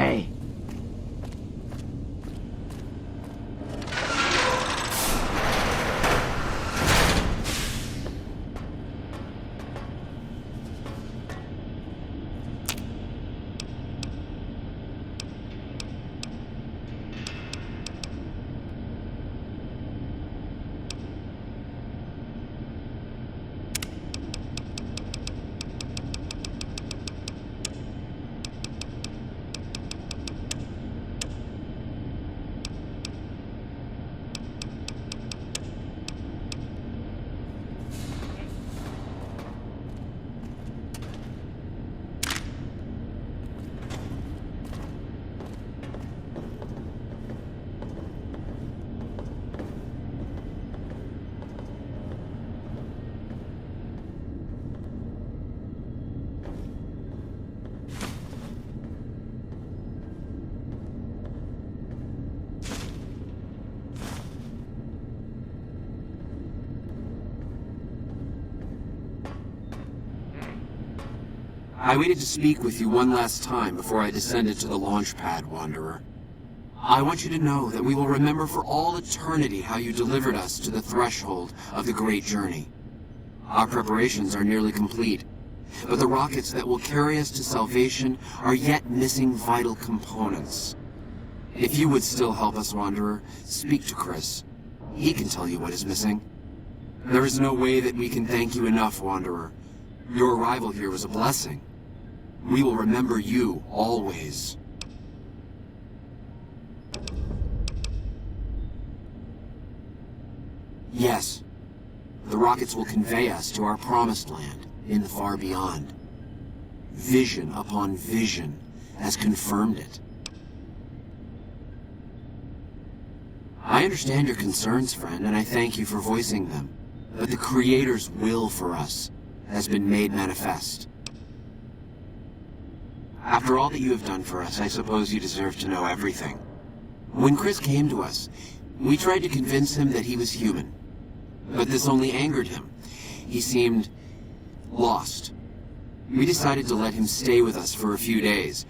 Hey. I waited to speak with you one last time before I descended to the launch pad, Wanderer. I want you to know that we will remember for all eternity how you delivered us to the threshold of the Great Journey. Our preparations are nearly complete, but the rockets that will carry us to salvation are yet missing vital components. If you would still help us, Wanderer, speak to Chris. He can tell you what is missing. There is no way that we can thank you enough, Wanderer. Your arrival here was a blessing. We will remember you always. Yes, the rockets will convey us to our promised land in the far beyond. Vision upon vision has confirmed it. I understand your concerns, friend, and I thank you for voicing them. But the Creator's will for us has been made manifest. After all that you have done for us, I suppose you deserve to know everything. When Chris came to us, we tried to convince him that he was human. But this only angered him. He seemed lost. We decided to let him stay with us for a few days,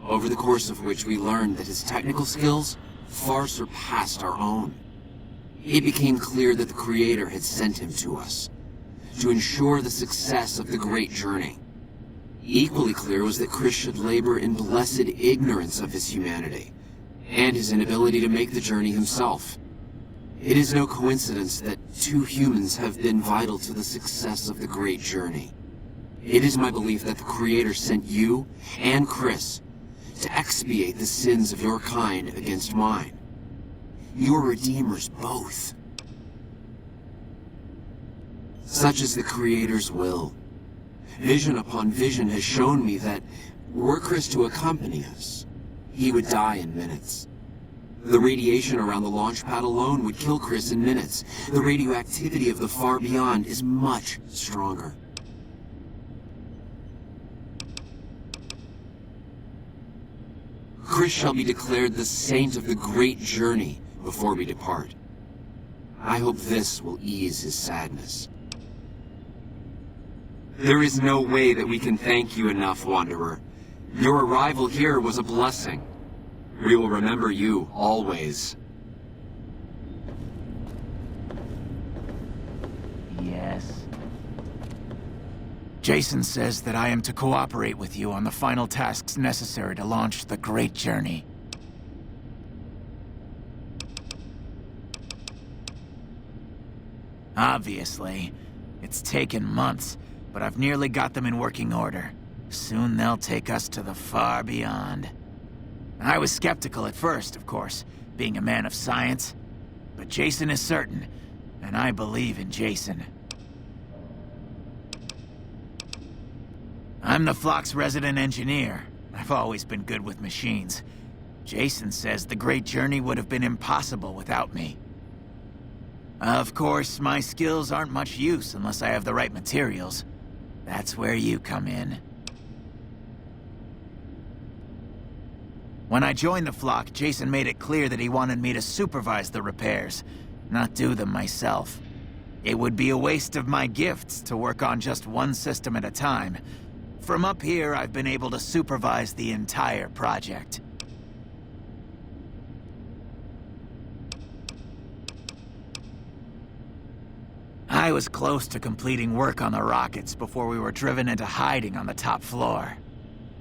over the course of which we learned that his technical skills far surpassed our own. It became clear that the Creator had sent him to us, to ensure the success of the Great Journey. Equally clear was that Chris should labor in blessed ignorance of his humanity, and his inability to make the journey himself. It is no coincidence that two humans have been vital to the success of the Great Journey. It is my belief that the Creator sent you and Chris to expiate the sins of your kind against mine. Your redeemers both. Such is the Creator's will. Vision upon vision has shown me that, were Chris to accompany us, he would die in minutes. The radiation around the launch pad alone would kill Chris in minutes. The radioactivity of the far beyond is much stronger. Chris shall be declared the saint of the Great Journey before we depart. I hope this will ease his sadness. There is no way that we can thank you enough, Wanderer. Your arrival here was a blessing. We will remember you always. Yes. Jason says that I am to cooperate with you on the final tasks necessary to launch the Great Journey. Obviously, it's taken months, but I've nearly got them in working order. Soon they'll take us to the far beyond. I was skeptical at first, of course, being a man of science. But Jason is certain, and I believe in Jason. I'm the flock's resident engineer. I've always been good with machines. Jason says the Great Journey would have been impossible without me. Of course, my skills aren't much use unless I have the right materials. That's where you come in. When I joined the flock, Jason made it clear that he wanted me to supervise the repairs, not do them myself. It would be a waste of my gifts to work on just one system at a time. From up here, I've been able to supervise the entire project. I was close to completing work on the rockets before we were driven into hiding on the top floor.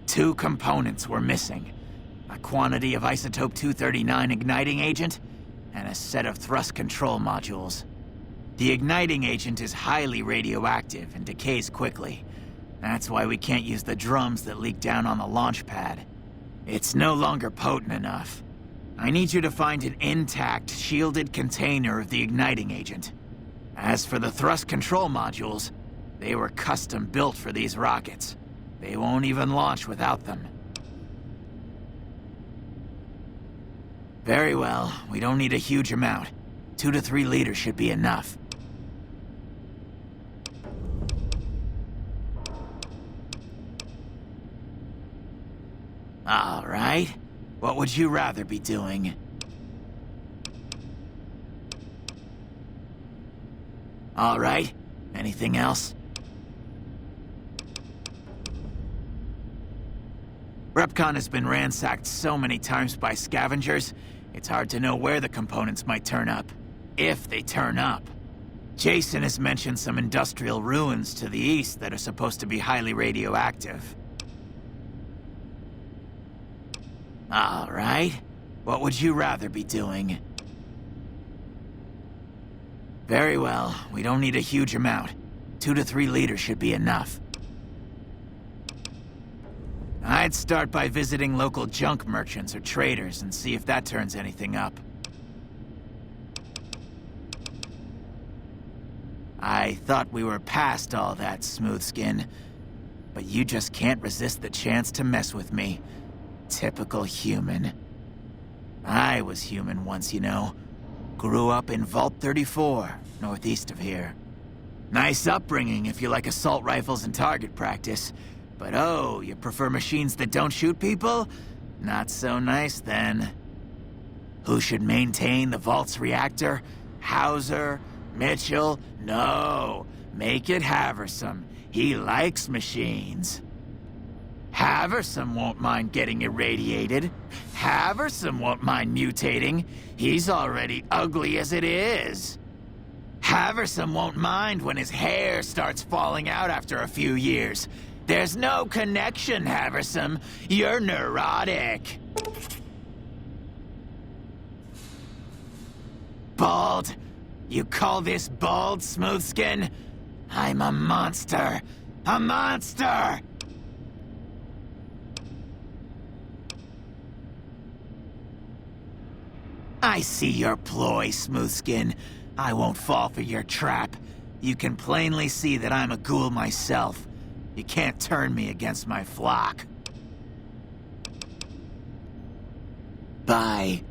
2 components were missing. A quantity of isotope 239 igniting agent, and a set of thrust control modules. The igniting agent is highly radioactive and decays quickly. That's why we can't use the drums that leak down on the launch pad. It's no longer potent enough. I need you to find an intact, shielded container of the igniting agent. As for the thrust control modules, they were custom built for these rockets. They won't even launch without them. Very well, we don't need a huge amount. 2 to 3 liters should be enough. All right. What would you rather be doing? All right. Anything else? Repcon has been ransacked so many times by scavengers, it's hard to know where the components might turn up. If they turn up. Jason has mentioned some industrial ruins to the east that are supposed to be highly radioactive. All right. What would you rather be doing? Very well. We don't need a huge amount. 2 to 3 liters should be enough. I'd start by visiting local junk merchants or traders and see if that turns anything up. I thought we were past all that, Smoothskin. But you just can't resist the chance to mess with me. Typical human. I was human once, you know. Grew up in Vault 34, northeast of here. Nice upbringing if you like assault rifles and target practice. But oh, you prefer machines that don't shoot people? Not so nice then. Who should maintain the Vault's reactor? Hauser? Mitchell? No. Make it Haversam. He likes machines. Haversam won't mind getting irradiated. Haversam won't mind mutating. He's already ugly as it is. Haversam won't mind when his hair starts falling out after a few years. There's no connection, Haversam. You're neurotic. Bald? You call this bald, Smoothskin? I'm a monster. A monster! I see your ploy, Smoothskin. I won't fall for your trap. You can plainly see that I'm a ghoul myself. You can't turn me against my flock. Bye.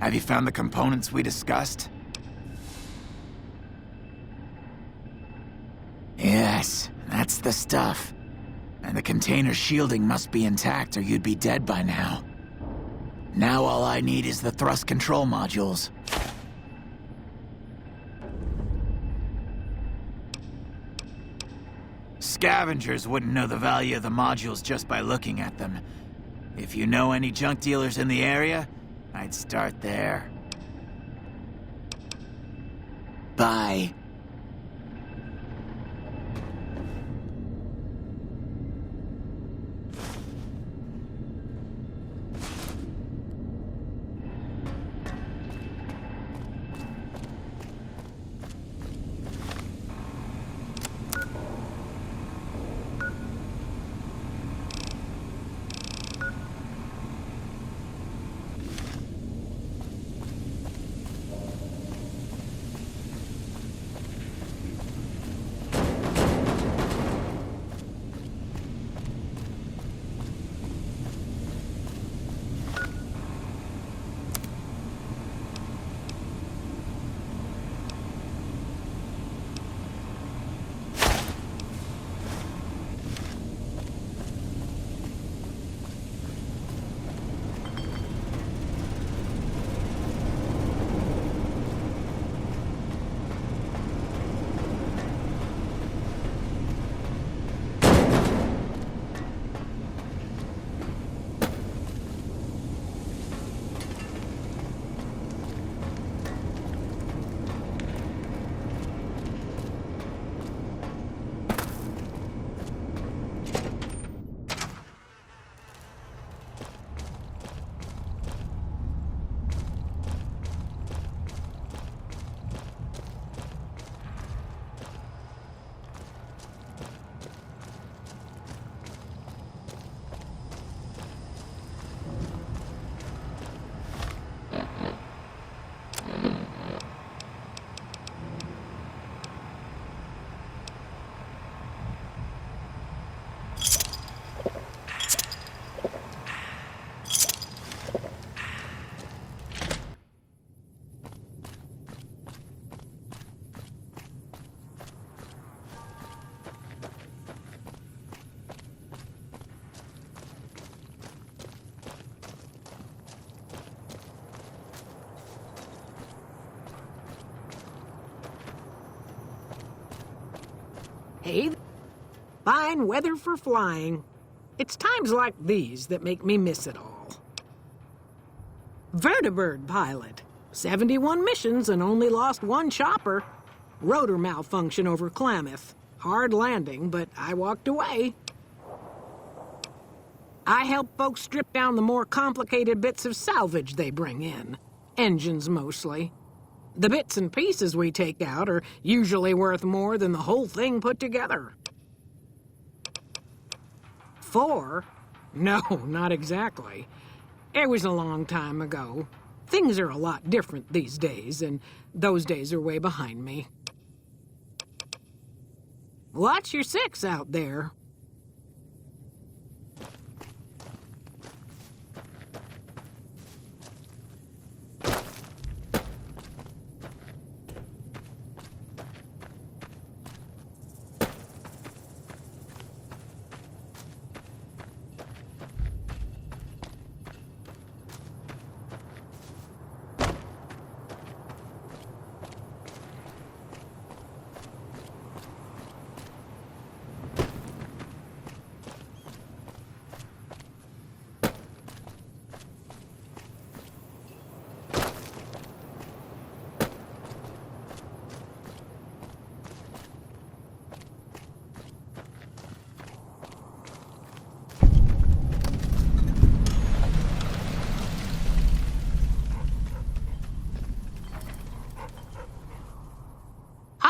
Have you found the components we discussed? Yes, that's the stuff. And the container's shielding must be intact or you'd be dead by now. Now all I need is the thrust control modules. Scavengers wouldn't know the value of the modules just by looking at them. If you know any junk dealers in the area, I'd start there. Bye. Hey, fine weather for flying. It's times like these that make me miss it all. Vertibird pilot. 71 missions and only lost one chopper. Rotor malfunction over Klamath. Hard landing, but I walked away. I help folks strip down the more complicated bits of salvage they bring in. Engines mostly. The bits and pieces we take out are usually worth more than the whole thing put together. 4? No, not exactly. It was a long time ago. Things are a lot different these days, and those days are way behind me. Watch your 6 out there.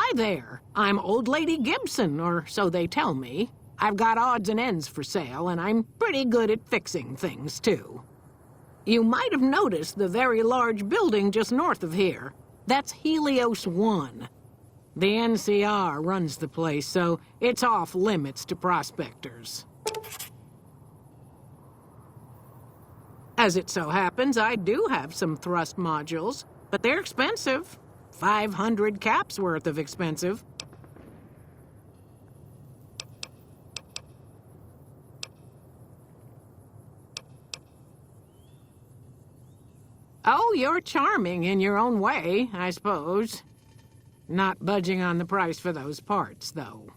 Hi there. I'm Old Lady Gibson, or so they tell me. I've got odds and ends for sale, and I'm pretty good at fixing things, too. You might have noticed the very large building just north of here. That's Helios 1. The NCR runs the place, so it's off limits to prospectors. As it so happens, I do have some thrust modules, but they're expensive. 500 caps worth of expensive. Oh, you're charming in your own way, I suppose. Not budging on the price for those parts, though.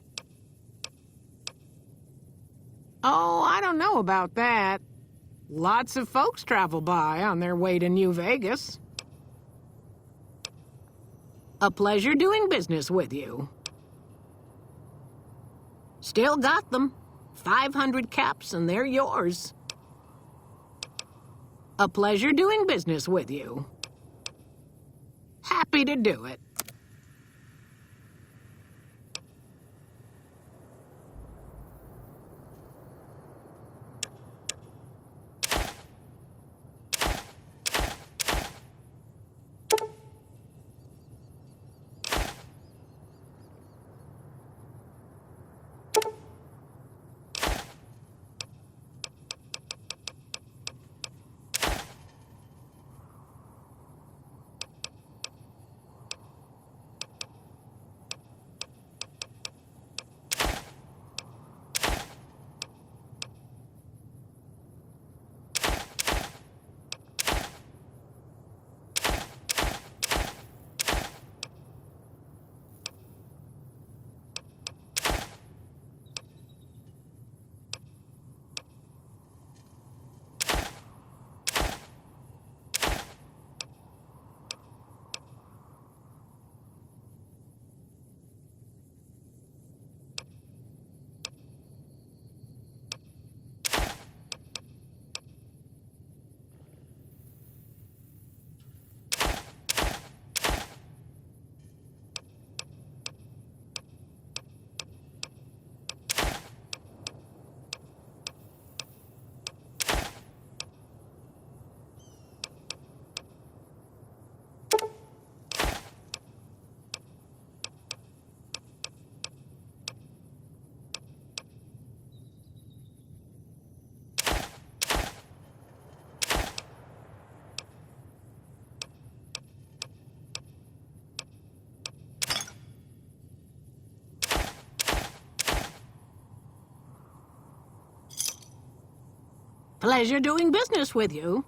Oh, I don't know about that. Lots of folks travel by on their way to New Vegas. A pleasure doing business with you. Still got them. 500 caps and they're yours. A pleasure doing business with you. Happy to do it. Pleasure doing business with you.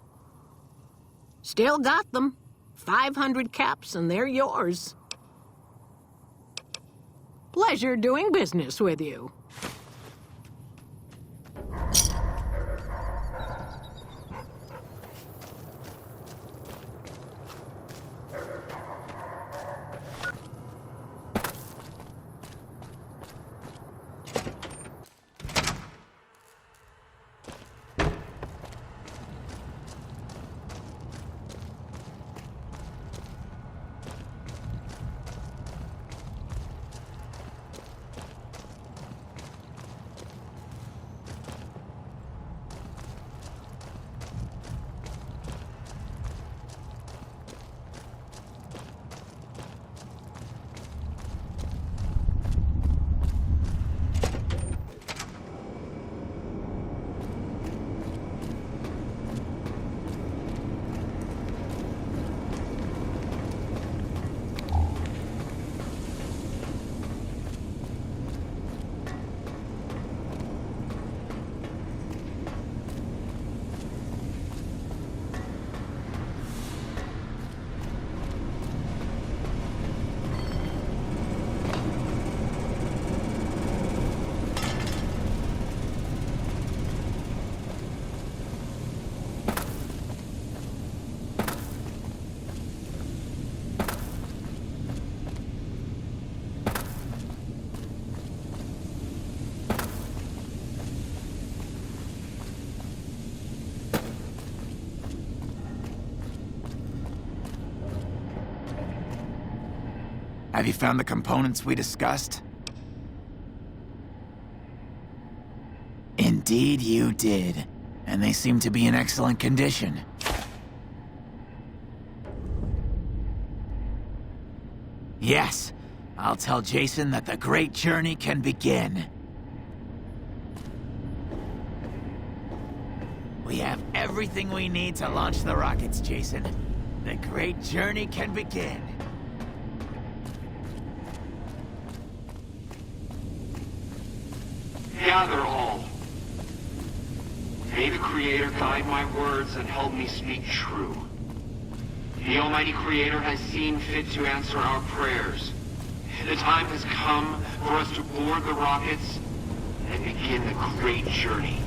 Still got them. 500 caps and they're yours. Pleasure doing business with you. Have you found the components we discussed? Indeed you did. And they seem to be in excellent condition. Yes, I'll tell Jason that the great journey can begin. We have everything we need to launch the rockets, Jason. The great journey can begin. Gather all. May the Creator guide my words and help me speak true. The Almighty Creator has seen fit to answer our prayers. The time has come for us to board the rockets and begin the great journey.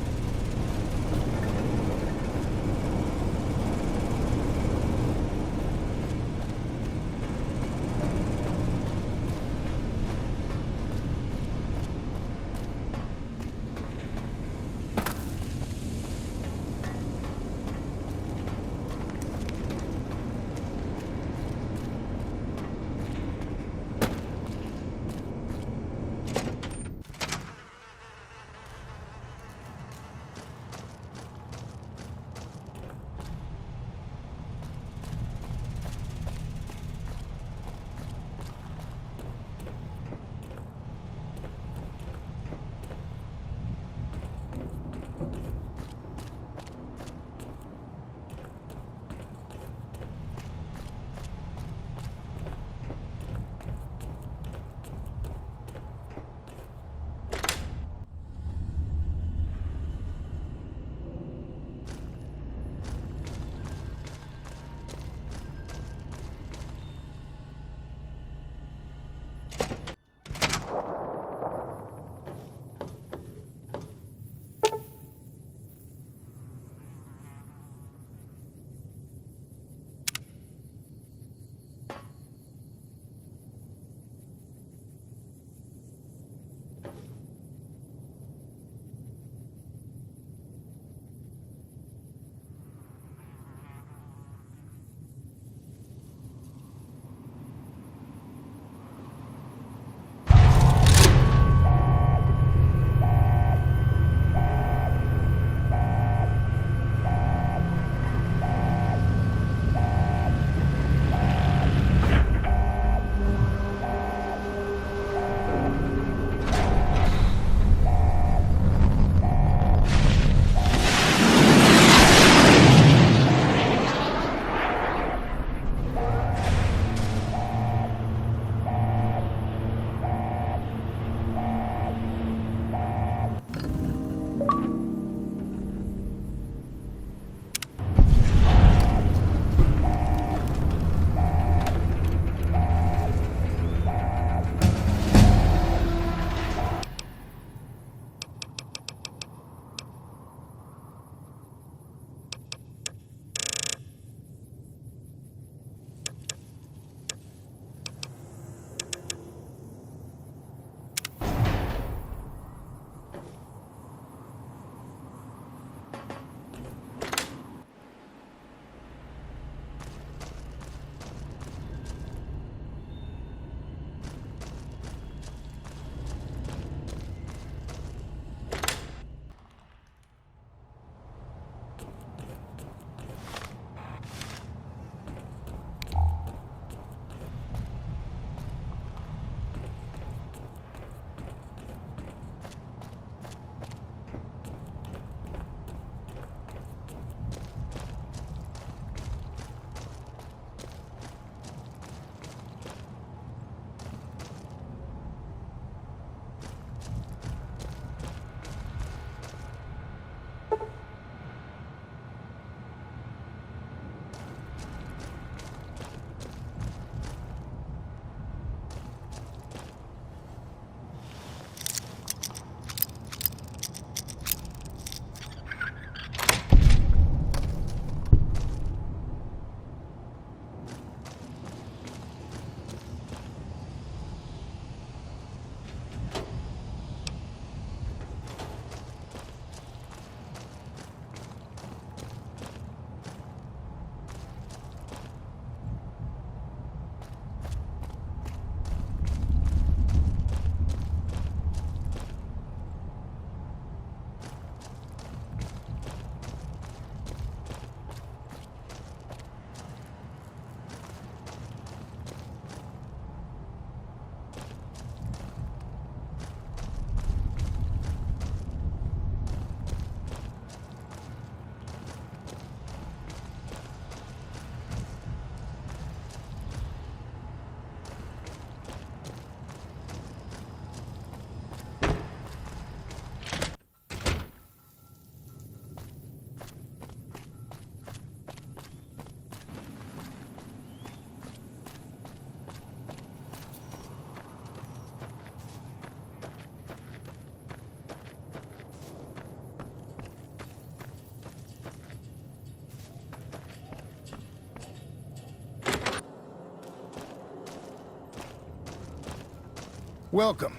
Welcome.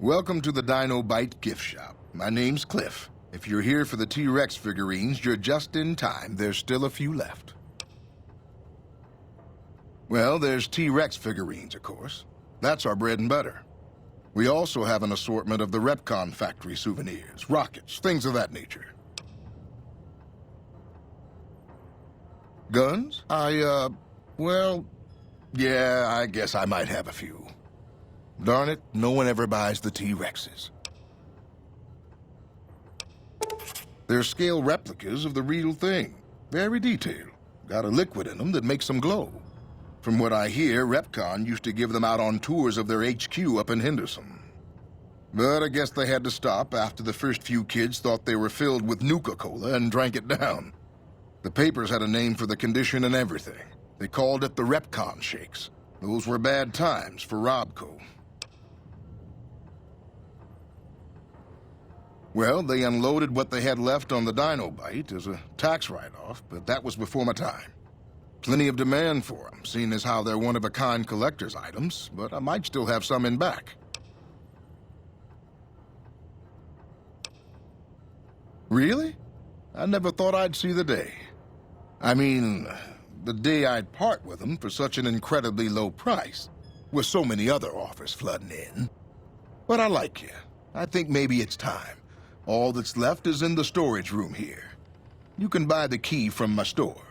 Welcome to the Dino Bite gift shop. My name's Cliff. If you're here for the T-Rex figurines, you're just in time. There's still a few left. Well, there's T-Rex figurines, of course. That's our bread and butter. We also have an assortment of the Repcon factory souvenirs, rockets, things of that nature. Guns? Well, yeah, I guess I might have a few. Darn it, no one ever buys the T-Rexes. They're scale replicas of the real thing. Very detailed. Got a liquid in them that makes them glow. From what I hear, Repcon used to give them out on tours of their HQ up in Henderson. But I guess they had to stop after the first few kids thought they were filled with Nuka-Cola and drank it down. The papers had a name for the condition and everything. They called it the Repcon Shakes. Those were bad times for Robco. Well, they unloaded what they had left on the Dino Bite as a tax write-off, but that was before my time. Plenty of demand for them, seeing as how they're one-of-a-kind collector's items, but I might still have some in back. Really? I never thought I'd see the day. I mean, the day I'd part with them for such an incredibly low price, with so many other offers flooding in. But I like you. I think maybe it's time. All that's left is in the storage room here. You can buy the key from my store.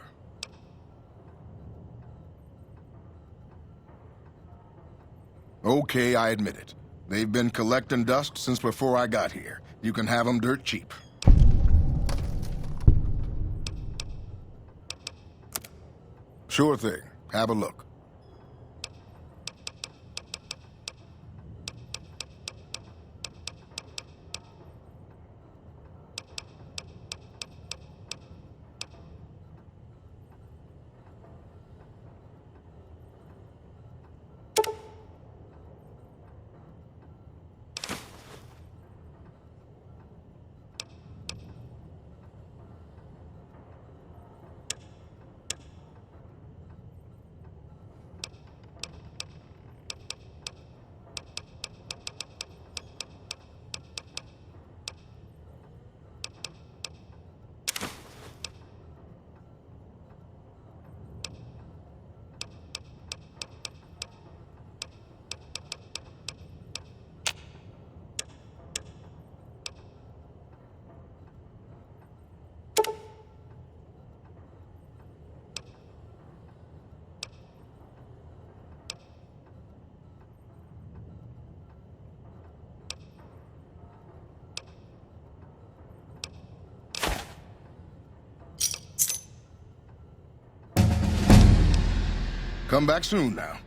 Okay, I admit it. They've been collecting dust since before I got here. You can have them dirt cheap. Sure thing. Have a look. Come back soon now.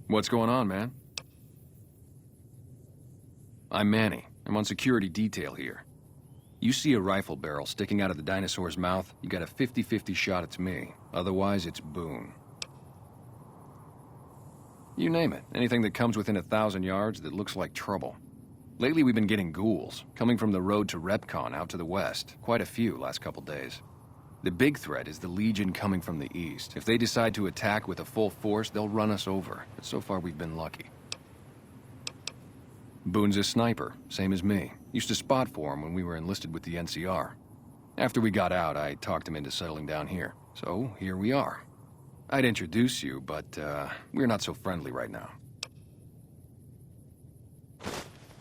What's going on, man? I'm Manny. I'm on security detail here. You see a rifle barrel sticking out of the dinosaur's mouth, you got a 50-50 shot it's me. Otherwise, it's Boone. You name it. Anything that comes within 1,000 yards that looks like trouble. Lately, we've been getting ghouls, coming from the road to Repcon out to the west. Quite a few last couple days. The big threat is the Legion coming from the east. If they decide to attack with a full force, they'll run us over. But so far, we've been lucky. Boone's a sniper, same as me. Used to spot for him when we were enlisted with the NCR. After we got out, I talked him into settling down here. So, here we are. I'd introduce you, but, we're not so friendly right now.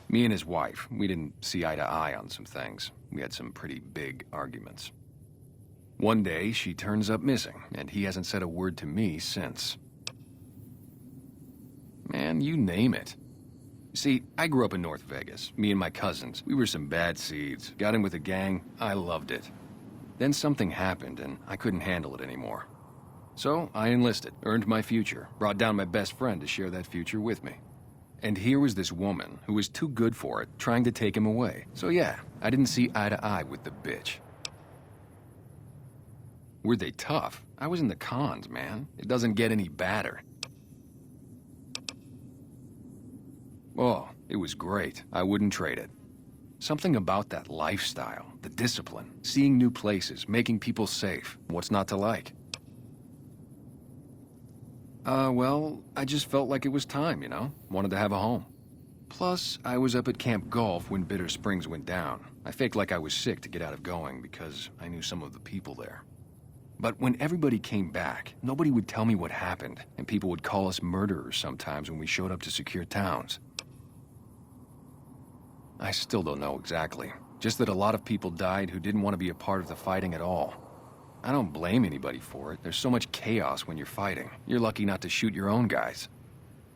Me and his wife, we didn't see eye to eye on some things. We had some pretty big arguments. One day, she turns up missing, and he hasn't said a word to me since. Man, you name it. See, I grew up in North Vegas, me and my cousins. We were some bad seeds. Got in with a gang, I loved it. Then something happened, and I couldn't handle it anymore. So, I enlisted, earned my future, brought down my best friend to share that future with me. And here was this woman who was too good for it, trying to take him away. So yeah, I didn't see eye to eye with the bitch. Were they tough? I was in the cons, man. It doesn't get any badder. Oh, it was great. I wouldn't trade it. Something about that lifestyle, the discipline, seeing new places, making people safe. What's not to like? Well, I just felt like it was time, you know? Wanted to have a home. Plus, I was up at Camp Golf when Bitter Springs went down. I faked like I was sick to get out of going because I knew some of the people there. But when everybody came back, nobody would tell me what happened, and people would call us murderers sometimes when we showed up to secure towns. I still don't know exactly. Just that a lot of people died who didn't want to be a part of the fighting at all. I don't blame anybody for it. There's so much chaos when you're fighting. You're lucky not to shoot your own guys.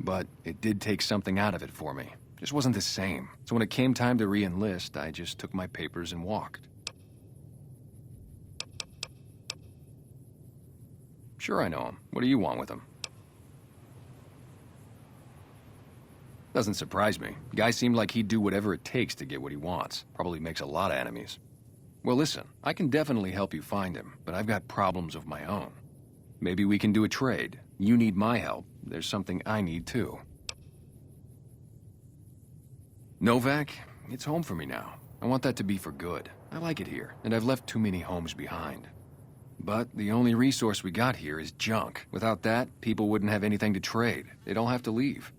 But it did take something out of it for me. Just wasn't the same. So when it came time to re-enlist, I just took my papers and walked. Sure I know him. What do you want with him? Doesn't surprise me. Guy seemed like he'd do whatever it takes to get what he wants. Probably makes a lot of enemies. Well, listen, I can definitely help you find him, but I've got problems of my own. Maybe we can do a trade. You need my help. There's something I need too. Novak, it's home for me now. I want that to be for good. I like it here, and I've left too many homes behind. But the only resource we got here is junk. Without that, people wouldn't have anything to trade. They'd all have to leave.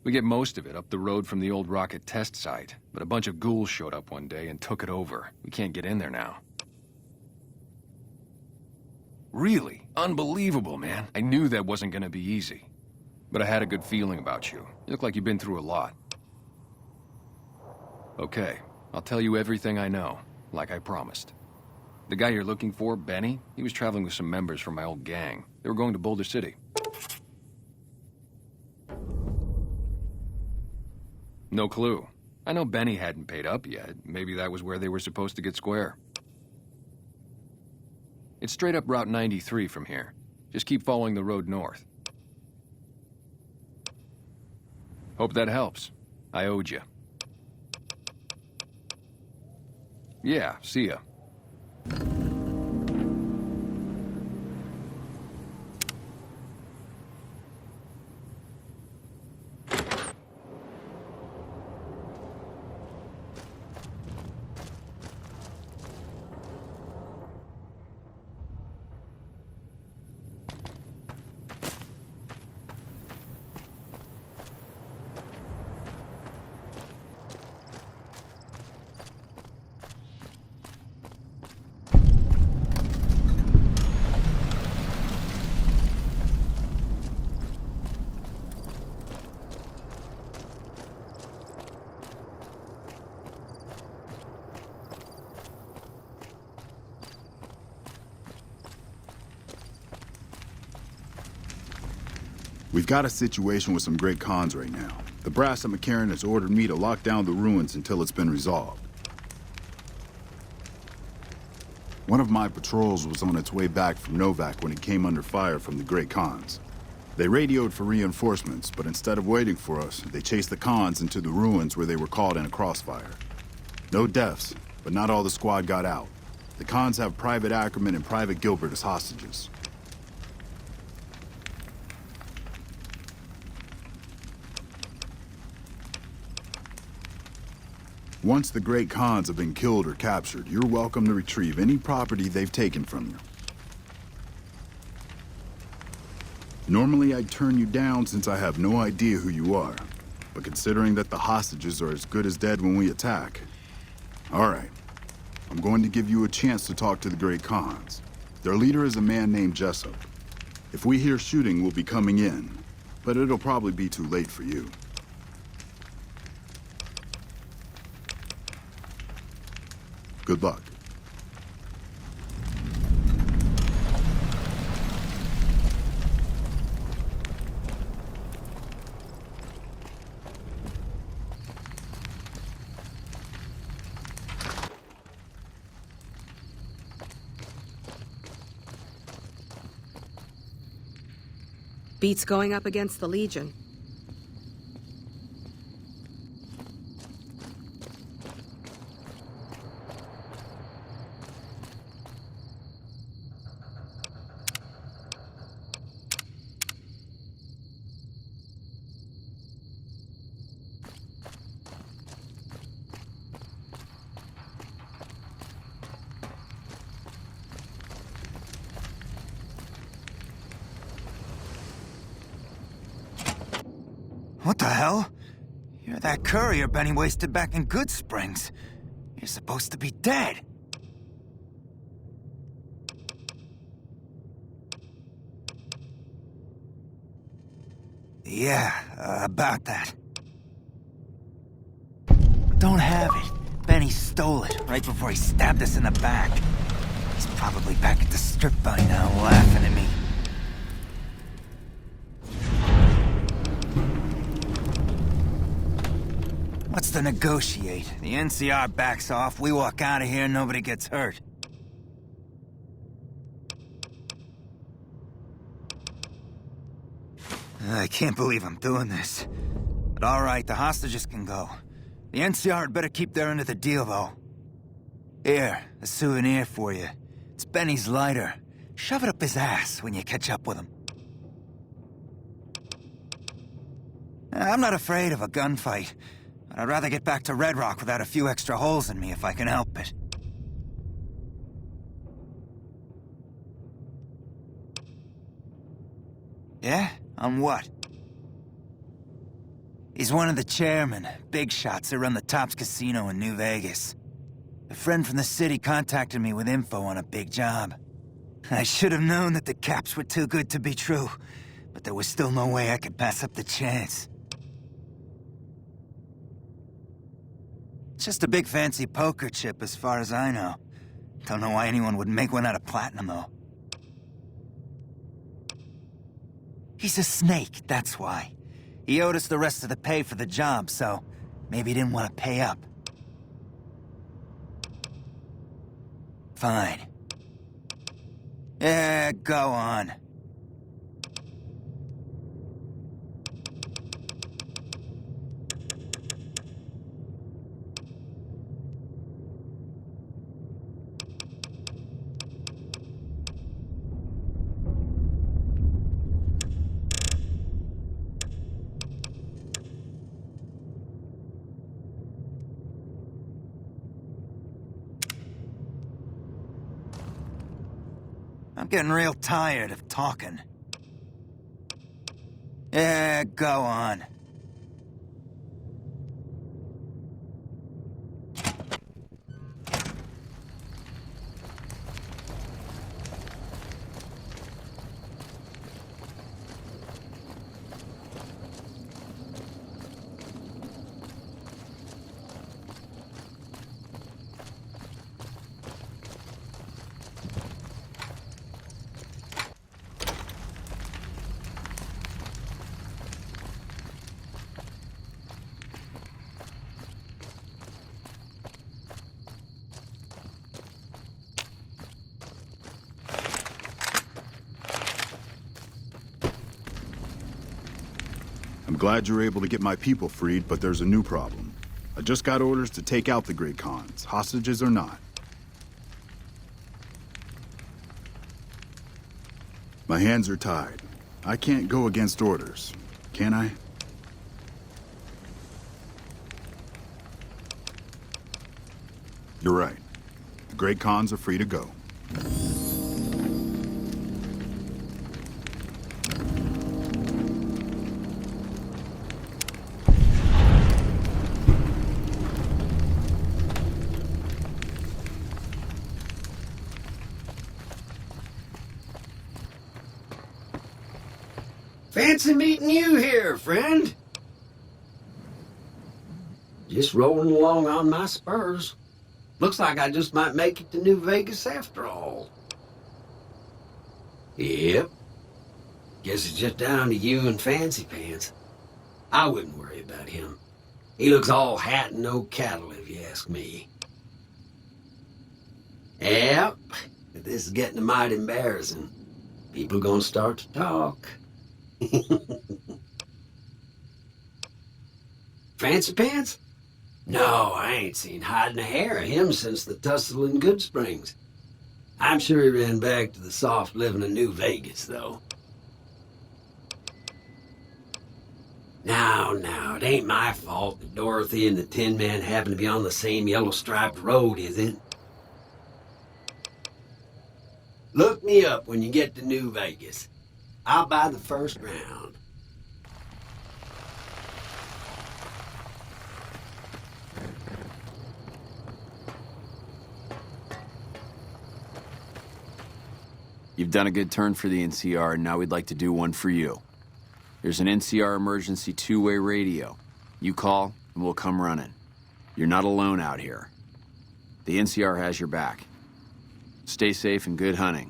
We get most of it up the road from the old rocket test site, but a bunch of ghouls showed up one day and took it over. We can't get in there now. Really? Unbelievable, man. I knew that wasn't gonna be easy. But I had a good feeling about you. You look like you've been through a lot. Okay, I'll tell you everything I know, like I promised. The guy you're looking for, Benny, he was traveling with some members from my old gang. They were going to Boulder City. No clue. I know Benny hadn't paid up yet. Maybe that was where they were supposed to get square. It's straight up Route 93 from here. Just keep following the road north. Hope that helps. I owed you. Yeah, see ya. We've got a situation with some great cons right now. The brass at McCarran has ordered me to lock down the ruins until it's been resolved. One of my patrols was on its way back from Novak when it came under fire from the great cons. They radioed for reinforcements, but instead of waiting for us, they chased the cons into the ruins where they were caught in a crossfire. No deaths, but not all the squad got out. The cons have Private Ackerman and Private Gilbert as hostages. Once the great cons have been killed or captured, you're welcome to retrieve any property they've taken from you. Normally I'd turn you down since I have no idea who you are, but considering that the hostages are as good as dead when we attack, all right, I'm going to give you a chance to talk to the great cons. Their leader is a man named Jessup. If we hear shooting, we'll be coming in. But it'll probably be too late for you. Good luck. Beats going up against the Legion. What the hell? You're that courier Benny wasted back in Good Springs. You're supposed to be dead. Yeah, about that. Don't have it. Benny stole it right before he stabbed us in the back. He's probably back at the strip by now, laughing at me. What's to negotiate? The NCR backs off, we walk out of here, nobody gets hurt. I can't believe I'm doing this. But alright, the hostages can go. The NCR had better keep their end of the deal, though. Here, a souvenir for you. It's Benny's lighter. Shove it up his ass when you catch up with him. I'm not afraid of a gunfight. But I'd rather get back to Red Rock without a few extra holes in me if I can help it. Yeah? On what? He's one of the chairmen, big shots that run the Tops Casino in New Vegas. A friend from the city contacted me with info on a big job. I should have known that the caps were too good to be true, but there was still no way I could pass up the chance. It's just a big fancy poker chip as far as I know. Don't know why anyone would make one out of platinum, though. He's a snake, that's why. He owed us the rest of the pay for the job, so maybe he didn't want to pay up. Fine. Yeah, go on. I'm getting real tired of talking. Yeah, go on. I'm glad you were able to get my people freed, but there's a new problem. I just got orders to take out the Great Khans, hostages or not. My hands are tied. I can't go against orders, can I? You're right. The Great Khans are free to go. Fancy meeting you here, friend. Just rolling along on my spurs. Looks like I just might make it to New Vegas after all. Yep. Guess it's just down to you and Fancy Pants. I wouldn't worry about him. He looks all hat and no cattle, if you ask me. Yep. But this is getting mighty embarrassing. People are gonna start to talk. Fancy Pants? No, I ain't seen hide nor hair of him since the tussle in Good Springs. I'm sure he ran back to the soft living of New Vegas, though. Now, it ain't my fault that Dorothy and the Tin Man happen to be on the same yellow-striped road, is it? Look me up when you get to New Vegas. I'll buy the first round. You've done a good turn for the NCR, and now we'd like to do one for you. There's an NCR emergency two-way radio. You call, and we'll come running. You're not alone out here. The NCR has your back. Stay safe and good hunting.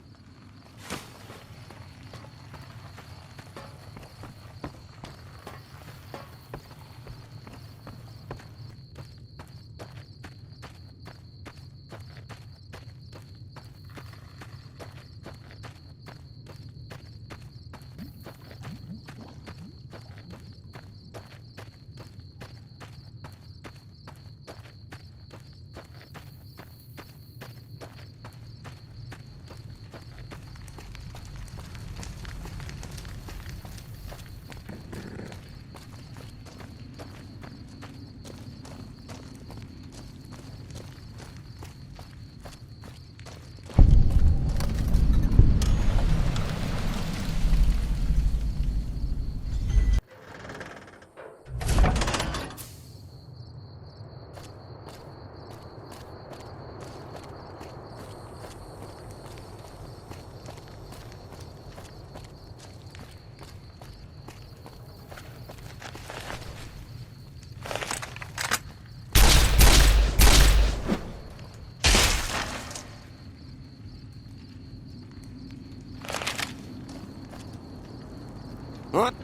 What?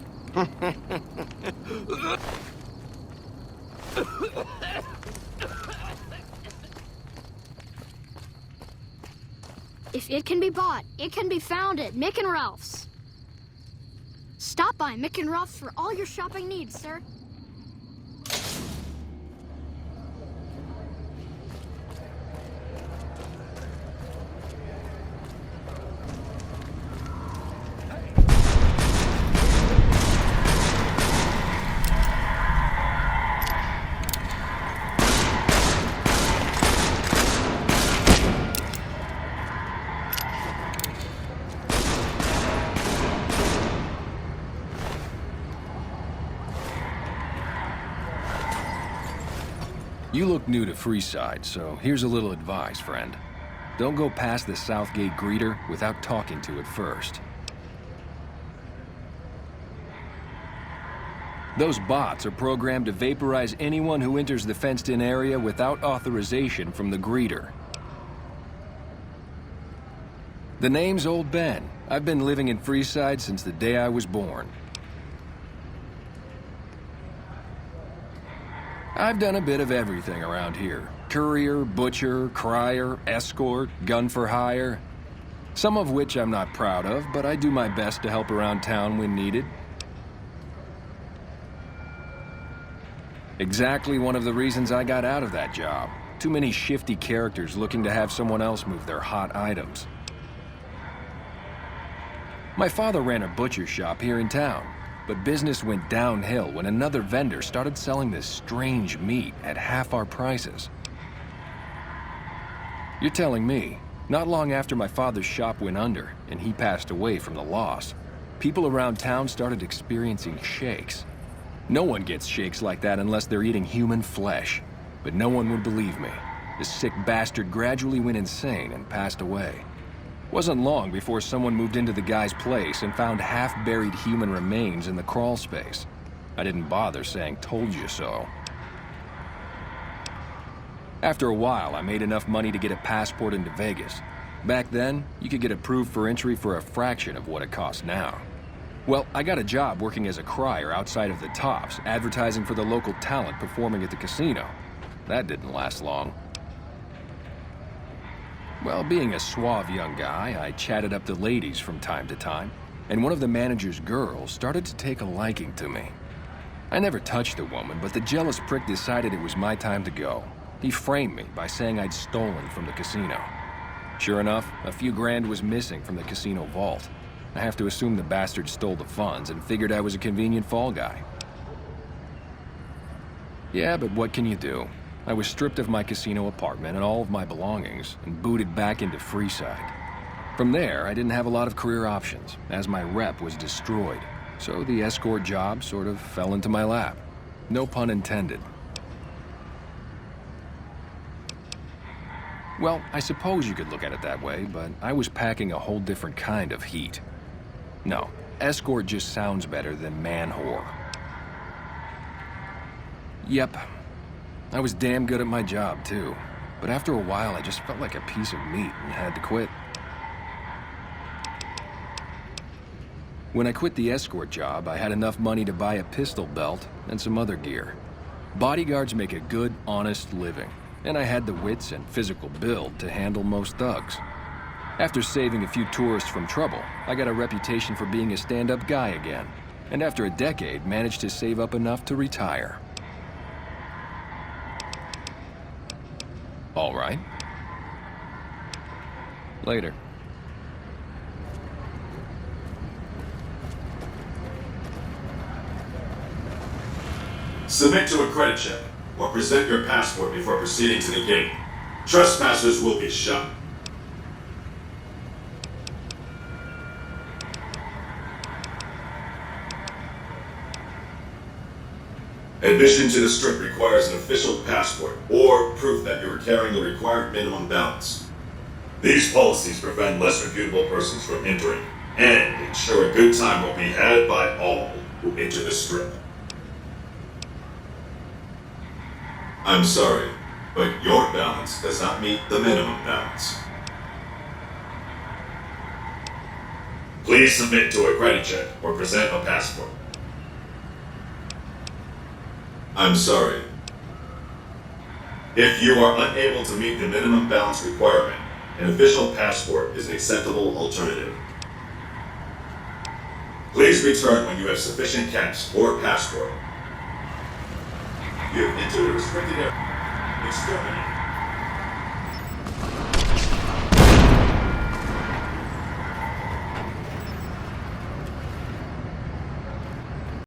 If it can be bought, it can be found at Mick and Ralph's. Stop by Mick and Ralph's for all your shopping needs, sir. You look new to Freeside, so here's a little advice, friend. Don't go past the Southgate greeter without talking to it first. Those bots are programmed to vaporize anyone who enters the fenced-in area without authorization from the greeter. The name's Old Ben. I've been living in Freeside since the day I was born. I've done a bit of everything around here. Courier, butcher, crier, escort, gun for hire. Some of which I'm not proud of, but I do my best to help around town when needed. Exactly one of the reasons I got out of that job. Too many shifty characters looking to have someone else move their hot items. My father ran a butcher shop here in town. But business went downhill when another vendor started selling this strange meat at half our prices. You're telling me, not long after my father's shop went under and he passed away from the loss, people around town started experiencing shakes. No one gets shakes like that unless they're eating human flesh. But no one would believe me. The sick bastard gradually went insane and passed away. Wasn't long before someone moved into the guy's place and found half-buried human remains in the crawl space. I didn't bother saying "told you so." After a while, I made enough money to get a passport into Vegas. Back then, you could get approved for entry for a fraction of what it costs now. Well, I got a job working as a crier outside of the Tops, advertising for the local talent performing at the casino. That didn't last long. Well, being a suave young guy, I chatted up the ladies from time to time, and one of the manager's girls started to take a liking to me. I never touched the woman, but the jealous prick decided it was my time to go. He framed me by saying I'd stolen from the casino. Sure enough, a few grand was missing from the casino vault. I have to assume the bastard stole the funds and figured I was a convenient fall guy. Yeah, but what can you do? I was stripped of my casino apartment and all of my belongings and booted back into Freeside. From there, I didn't have a lot of career options, as my rep was destroyed. So the escort job sort of fell into my lap. No pun intended. Well, I suppose you could look at it that way, but I was packing a whole different kind of heat. No, escort just sounds better than man-whore. Yep, I was damn good at my job, too. But after a while, I just felt like a piece of meat and had to quit. When I quit the escort job, I had enough money to buy a pistol belt and some other gear. Bodyguards make a good, honest living, and I had the wits and physical build to handle most thugs. After saving a few tourists from trouble, I got a reputation for being a stand-up guy again, and after a decade, managed to save up enough to retire. All right. Later. Submit to a credit check, or present your passport before proceeding to the gate. Trespassers will be shot. Admission to the Strip requires an official passport, or proof that you are carrying the required minimum balance. These policies prevent less reputable persons from entering, and ensure a good time will be had by all who enter the Strip. I'm sorry, but your balance does not meet the minimum balance. Please submit to a credit check or present a passport. I'm sorry. If you are unable to meet the minimum balance requirement, an official passport is an acceptable alternative. Please return when you have sufficient cash or passport. You have entered a restricted area. Exterminate.